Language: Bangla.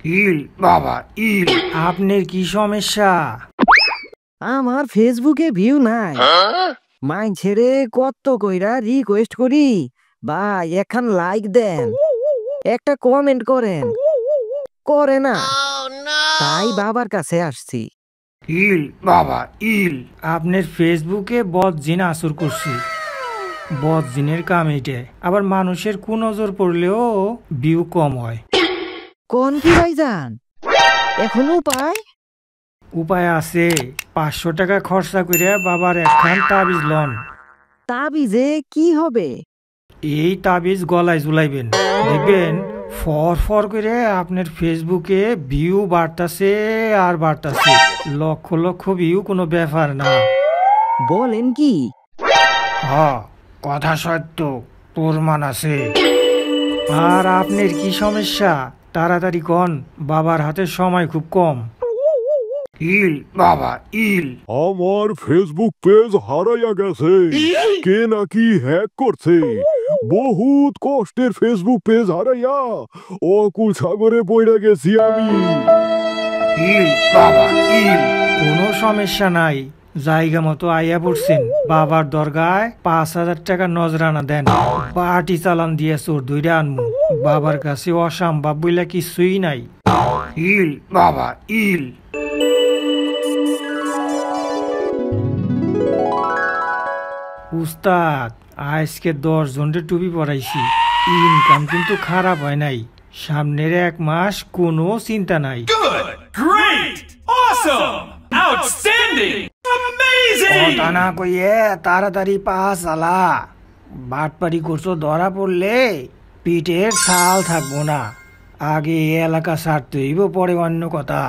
ইল বাবা ইল, আপনার কি সমস্যা? আমার ফেসবুকে ভিউ নাই। মাইনছেরে কত কইরা রিকোয়েস্ট করি, ভাই এখন লাইক দেন, একটা কমেন্ট করেন, করে না। তাই বাবার কাছে আসছি। ইল বাবা ইল, আপনার ফেসবুকে বদজিন আসর করছে। বদজিনের কাম এটা। আবার মানুষের কুনজর পড়লেও ভিউ কম হয়। কোন কি ভাইজান, এখন উপায়? উপায় আছে। 500 টাকা খরচা করে বাবার একখান তাবিজ লন। তাবিজে কি হবে? এই তাবিজ গলায় ঝুলাইবেন, দেখবেন ফর ফর করে আপনার ফেসবুকে ভিউ বাড়তাছে আর বাড়তাছে। লক্ষ লক্ষ ভিউ কোনো ব্যাপার না। বলেন কি? হ, কথা সত্য, প্রমাণ আছে। আর আপনার কি সমস্যা তাড়াতাড়ি কন, বাবার হাতে সময় খুব কম। ইল বাবা ইল, আমার ফেসবুক পেজ হারাইয়া গেছে, কে নাকি হ্যাক করছে। বহুত কষ্টের ফেসবুক পেজ হারাইয়া অকুল সাগরে পড়ে গেছি আমি। ইল বাবা ইল, কোনো সমস্যা নাই। জায়গা মতো আইয়া পড়ছেন। বাবার দরগায় 5,000 টাকা নজরানা দেন, পার্টি চালান দিয়ে চোর ধইরা আনমু। বাবার কাছে অসম্ভব বইলা কিছুই নাই। ইল বাবা ইল। উস্তাদ, আজকে 10 জনের টুপি পরাইছি। ইনকাম কিন্তু খারাপ হয় নাই। সামনের 1 মাস কোনো চিন্তা নাই। Good! Great! Awesome! Outstanding! Amazing! কথা না কইয়ে তাড়াতাড়ি পা চালা। বাটপারি করছো ধরা পড়লে পিঠের ছাল থাকবো না। আগে এই এলাকা ছাড়তে হইব, পরে অন্য কথা।